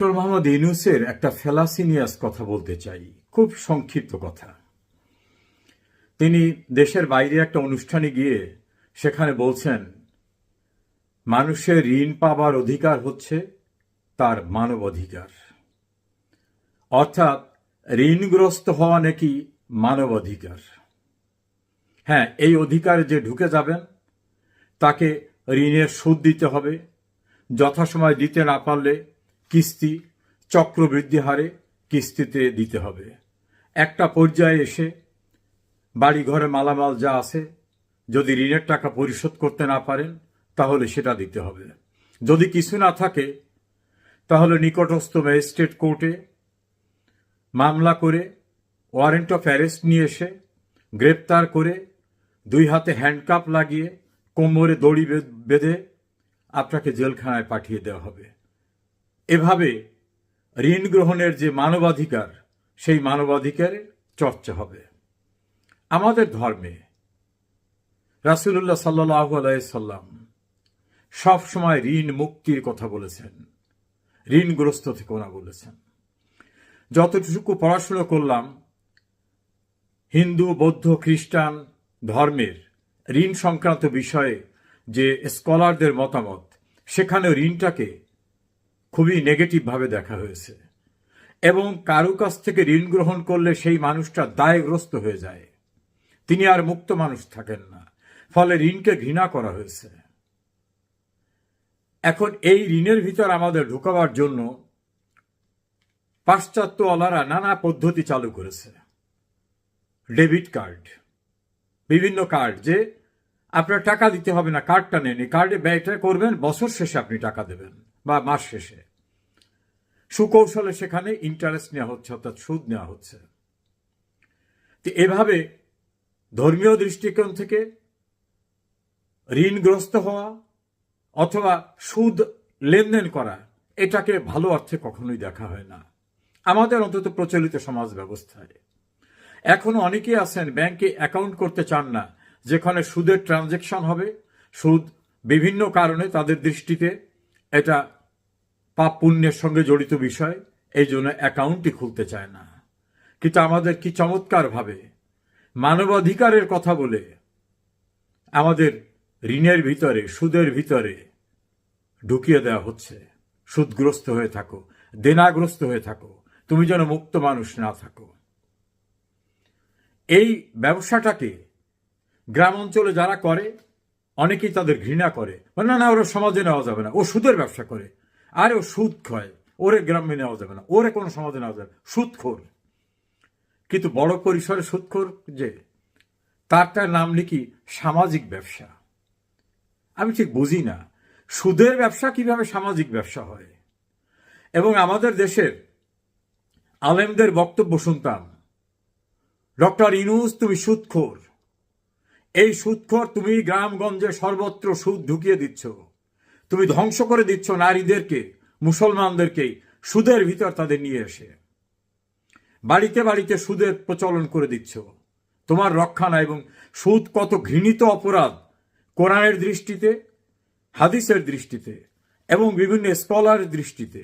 Doctor Mohammad ইউনূসের একটা ফেলাসিনিয়াস কথা বলতে চাই, খুব সংক্ষিপ্ত কথা। তিনি দেশের বাইরে একটা অনুষ্ঠানে গিয়ে সেখানে বলছেন, মানুষের ঋণ পাবার অধিকার হচ্ছে তার মানব অধিকার। অর্থাৎ ঋণগ্রস্ত হওয়া নাকি মানব অধিকার। হ্যাঁ, এই অধিকারে যে ঢুকে যাবেন তাকে ঋণের সুদ দিতে হবে, যথাসময় দিতে না পারলে কিস্তি চক্রবৃদ্ধি হারে কিস্তিতে দিতে হবে। একটা পর্যায়ে এসে বাড়ি ঘরে মালামাল যা আছে, যদি ঋণের টাকা পরিশোধ করতে না পারেন তাহলে সেটা দিতে হবে। যদি কিছু না থাকে তাহলে নিকটস্থ ম্যাজিস্ট্রেট কোর্টে মামলা করে ওয়ারেন্ট অফ অ্যারেস্ট নিয়ে এসে গ্রেপ্তার করে 2 হাতে হ্যান্ডকাপ লাগিয়ে কোমরে দড়ি বেঁধে আপনাকে জেলখানায় পাঠিয়ে দেওয়া হবে। এভাবে ঋণ গ্রহণের যে মানবাধিকার, সেই মানবাধিকারের চর্চা হবে। আমাদের ধর্মে রাসূলুল্লাহ সাল্লাল্লাহু আলাইহি সাল্লাম সব সময় ঋণ মুক্তির কথা বলেছেন, ঋণগ্রস্ত থেকে না বলেছেন। যতটুকু পড়াশোনা করলাম, হিন্দু, বৌদ্ধ, খ্রিস্টান ধর্মের ঋণ সংক্রান্ত বিষয়ে যে স্কলারদের মতামত, সেখানে ঋণটাকে খুবই নেগেটিভভাবে দেখা হয়েছে এবং কারো কাছ থেকে ঋণ গ্রহণ করলে সেই মানুষটা দায়গ্রস্ত হয়ে যায়, তিনি আর মুক্ত মানুষ থাকেন না, ফলে ঋণকে ঘৃণা করা হয়েছে। এখন এই ঋণের ভিতর আমাদের ঢুকাবার জন্য পাশ্চাত্যওয়ালারা নানা পদ্ধতি চালু করেছে। ডেবিট কার্ড, বিভিন্ন কার্ড, যে আপনার টাকা দিতে হবে না, কার্ডটা নেন, কার্ডে ব্যয়টা করবেন, বছর শেষে আপনি টাকা দেবেন বা মাস শেষে। সুকৌশলে সেখানে ইন্টারেস্ট নেওয়া হচ্ছে, অর্থাৎ সুদ নেওয়া হচ্ছে। তো এভাবে ধর্মীয় দৃষ্টিকোণ থেকে ঋণগ্রস্ত হওয়া অথবা সুদ লেনদেন করা, এটাকে ভালো অর্থে কখনোই দেখা হয় না আমাদের অন্তত প্রচলিত সমাজ ব্যবস্থায়। এখনো অনেকেই আছেন ব্যাংকে অ্যাকাউন্ট করতে চান না, যেখানে সুদের ট্রানজ্যাকশন হবে। সুদ বিভিন্ন কারণে তাদের দৃষ্টিতে এটা পাপ পুণ্যের সঙ্গে জড়িত বিষয়, এই জন্য অ্যাকাউন্টই খুলতে চায় না। কিন্তু আমাদের কি চমৎকারভাবে মানবাধিকারের কথা বলে আমাদের ঋণের ভিতরে, সুদের ভিতরে ঢুকিয়ে দেওয়া হচ্ছে। সুদগ্রস্ত হয়ে থাকো, দেনাগ্রস্ত হয়ে থাকো, তুমি যেন মুক্ত মানুষ না থাকো। এই ব্যবসাটাকে গ্রাম অঞ্চলে যারা করে, অনেকেই তাদের ঘৃণা করে, না না, ওরা সমাজে নেওয়া যাবে না, ও সুদের ব্যবসা করে, আরে ও সুদ খায়, ওরে গ্রামে নেওয়া যাবে না, ওরে কোনো সমাজে নেওয়া যাবে, সুদখোর। কিন্তু বড় পরিসরে সুদখোর যে, তারটার নাম নাকি সামাজিক ব্যবসা। আমি ঠিক বুঝি না সুদের ব্যবসা কিভাবে সামাজিক ব্যবসা হয়। এবং আমাদের দেশের আলেমদের বক্তব্য শুনতাম, ডক্টর ইউনূস তুমি সুদখোর, এই সুদখোর, তুমি গ্রামগঞ্জে সর্বত্র সুদ ঢুকিয়ে দিচ্ছ, তুমি ধ্বংস করে দিচ্ছ নারীদেরকে, মুসলমানদেরকেই সুদের ভিতর তাদের নিয়ে এসে বাড়িতে বাড়িতে সুদের প্রচলন করে দিচ্ছ, তোমার রক্ষা নাই। এবং সুদ কত ঘৃণিত অপরাধ কোরআনের দৃষ্টিতে, হাদিসের দৃষ্টিতে এবং বিভিন্ন স্কলারের দৃষ্টিতে,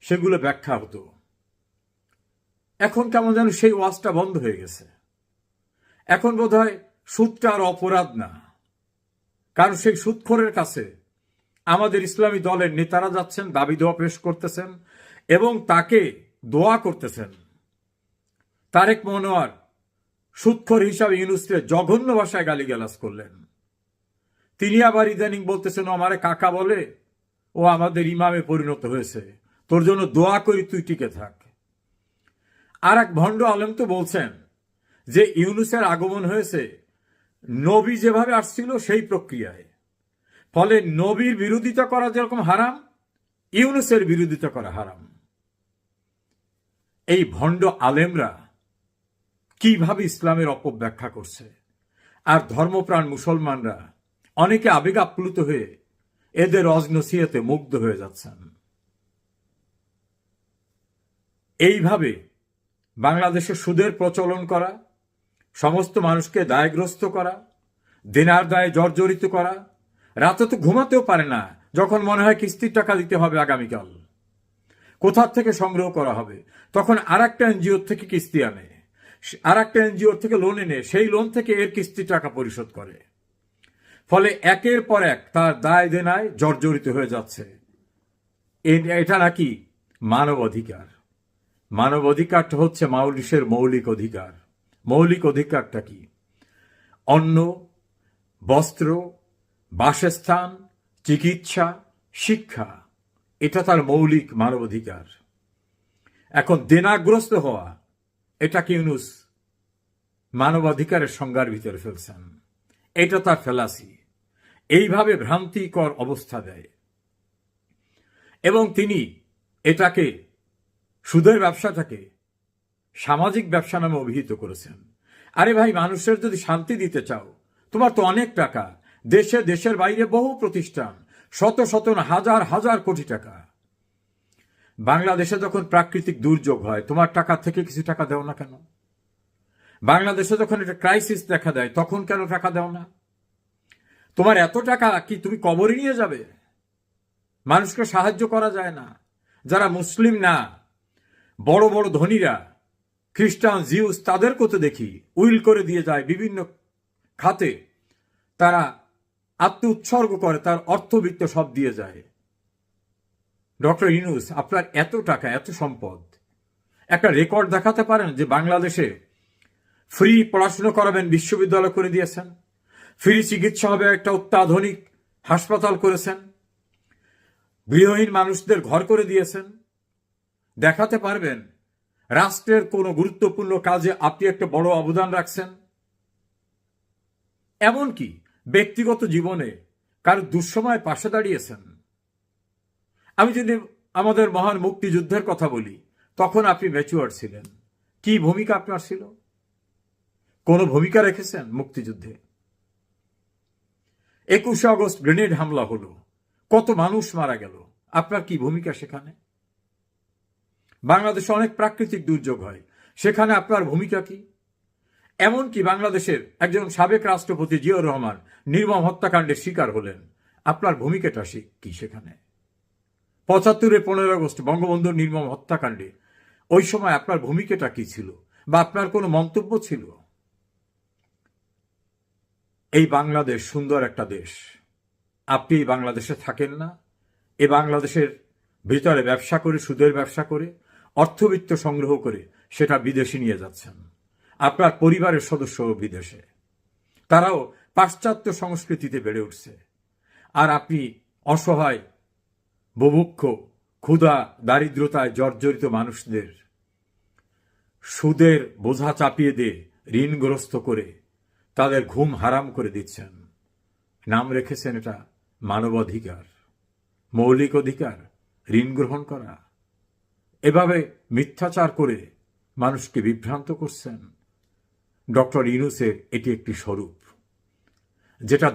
সেগুলো ব্যাখ্যা হতো। এখন কেমন যেন সেই ওয়াজটা বন্ধ হয়ে গেছে। এখন বোধহয় সুদটা আর অপরাধ না, কারণ সেই সুদখোরের কাছে আমাদের ইসলামী দলের নেতারা যাচ্ছেন, দাবি দোয়া পেশ করতেছেন এবং তাকে দোয়া করতেছেন। তারেক মনোয়ার সুদখোর হিসাবে ইউনূসকে জঘন্য ভাষায় গালিগালাজ করলেন। তিনি আবার ইদানিং বলতেছেন, ও আমারে কাকা বলে, ও আমাদের ইমামে পরিণত হয়েছে, তোর জন্য দোয়া করি, তুই টিকে থাক। আর এক ভণ্ড আলেম তো বলছেন যে ইউনূসের আগমন হয়েছে নবী যেভাবে আসছিল সেই প্রক্রিয়ায়, ফলে নবীর বিরোধিতা করা যেরকম হারাম, ইউনূসের বিরোধিতা করা হারাম। এই ভণ্ড আলেমরা কিভাবে ইসলামের অপব্যাখ্যা করছে, আর ধর্মপ্রাণ মুসলমানরা অনেকে আবেগ আপ্লুত হয়ে এদের অজনসিহতে মুগ্ধ হয়ে যাচ্ছেন। এইভাবে বাংলাদেশে সুদের প্রচলন করা, সমস্ত মানুষকে দায়গ্রস্ত করা, দেনার দায়ে জর্জরিত করা, রাতে তো ঘুমাতেও পারে না যখন মনে হয় কিস্তির টাকা দিতে হবে আগামীকাল। কোথা থেকে সংগ্রহ করা হবে? তখন আর একটা এনজিওর থেকে কিস্তি আনে, আর একটা এনজিওর থেকে লোন এনে সেই লোন থেকে এর কিস্তি টাকা পরিশোধ করে। ফলে একের পর এক তার দায় দেনায় জর্জরিত হয়ে যাচ্ছে। এটা নাকি মানব অধিকার? মানব অধিকারটা হচ্ছে মানুষের মৌলিক অধিকার। মৌলিক অধিকারটা কি? অন্ন, বস্ত্র, বাসস্থান, চিকিৎসা, শিক্ষা, এটা তার মৌলিক মানবাধিকার। এখন দেনাগ্রস্ত হওয়া, এটা কি ইউনূস মানবাধিকারের সংজ্ঞার ভিতরে ফেলছেন। এটা তার ফেলাসি। এইভাবে ভ্রান্তিকর অবস্থা দেয় এবং তিনি এটাকে, সুদের ব্যবসাটাকে সামাজিক ব্যবসা নামে অভিহিত করেছেন। আরে ভাই, মানুষের যদি শান্তি দিতে চাও, তোমার তো অনেক টাকা, দেশে দেশের বাইরে বহু প্রতিষ্ঠান, শত শত না হাজার হাজার কোটি টাকা। বাংলাদেশে যখন প্রাকৃতিক দুর্যোগ হয়, তোমার টাকা থেকে কিছু টাকা দেও না কেন? বাংলাদেশে যখন একটা ক্রাইসিস দেখা দেয়, তখন কেন টাকা দেও না? তোমার এত টাকা কি তুমি কবরে নিয়ে যাবে? মানুষকে সাহায্য করা যায় না? যারা মুসলিম না, বড় বড় ধনীরা, খ্রিস্টান, জিউস, তাদেরকে তো দেখি উইল করে দিয়ে যায় বিভিন্ন খাতে, তারা আত্ম উৎসর্গ করে, তার অর্থবিত্ত সব দিয়ে যায়। ডক্টর ইউনূস, আপনার এত টাকা, এত সম্পদ, একটা রেকর্ড দেখাতে পারেন যে বাংলাদেশে ফ্রি পড়াশুনো করাবেন, বিশ্ববিদ্যালয় করে দিয়েছেন, ফ্রি চিকিৎসা হবে, একটা অত্যাধুনিক হাসপাতাল করেছেন, গৃহহীন মানুষদের ঘর করে দিয়েছেন? দেখাতে পারবেন রাষ্ট্রের কোনো গুরুত্বপূর্ণ কাজে আপনি একটা বড় অবদান রাখছেন? এমনকি ব্যক্তিগত জীবনে কারো দুঃসময় পাশে দাঁড়িয়েছেন? আমি যদি আমাদের মহান মুক্তিযুদ্ধের কথা বলি, তখন আপনি ম্যাচিওর ছিলেন। কি ভূমিকা আপনার ছিল? কোন ভূমিকা রেখেছেন মুক্তিযুদ্ধে? 21শে আগস্ট গ্রেনেড হামলা হলো, কত মানুষ মারা গেল, আপনার কি ভূমিকা সেখানে? বাংলাদেশে অনেক প্রাকৃতিক দুর্যোগ হয়, সেখানে আপনার ভূমিকা কি? এমনকি বাংলাদেশের একজন সাবেক রাষ্ট্রপতি জিয়াউর রহমান নির্মম হত্যাকাণ্ডের শিকার হলেন, আপনার ভূমিকাটা কি সেখানে? ৭৫-এর 15 আগস্ট বঙ্গবন্ধুর নির্মম হত্যাকাণ্ডে ওই সময় আপনার ভূমিকাটা কি ছিল, বা আপনার কোনো মন্তব্য ছিল? এই বাংলাদেশ সুন্দর একটা দেশ, আপনি এই বাংলাদেশে থাকেন না। এই বাংলাদেশের ভিতরে ব্যবসা করে, সুদের ব্যবসা করে, অর্থবিত্ত সংগ্রহ করে সেটা বিদেশে নিয়ে যাচ্ছেন। আপনার পরিবারের সদস্য বিদেশে, তারাও পাশ্চাত্য সংস্কৃতিতে বেড়ে উঠছে, আর আপনি অসহায়, বুভুক্ষ, ক্ষুধা, দারিদ্রতায় জর্জরিত মানুষদের সুদের বোঝা চাপিয়ে দিয়ে ঋণগ্রস্ত করে তাদের ঘুম হারাম করে দিচ্ছেন। নাম রেখেছেন এটা মানবাধিকার, মৌলিক অধিকার, ঋণ গ্রহণ করা। এভাবে মিথ্যাচার করে মানুষকে বিভ্রান্ত করছেন। ডক্টর ইউনূসের এটি একটি স্বরূপ, যেটা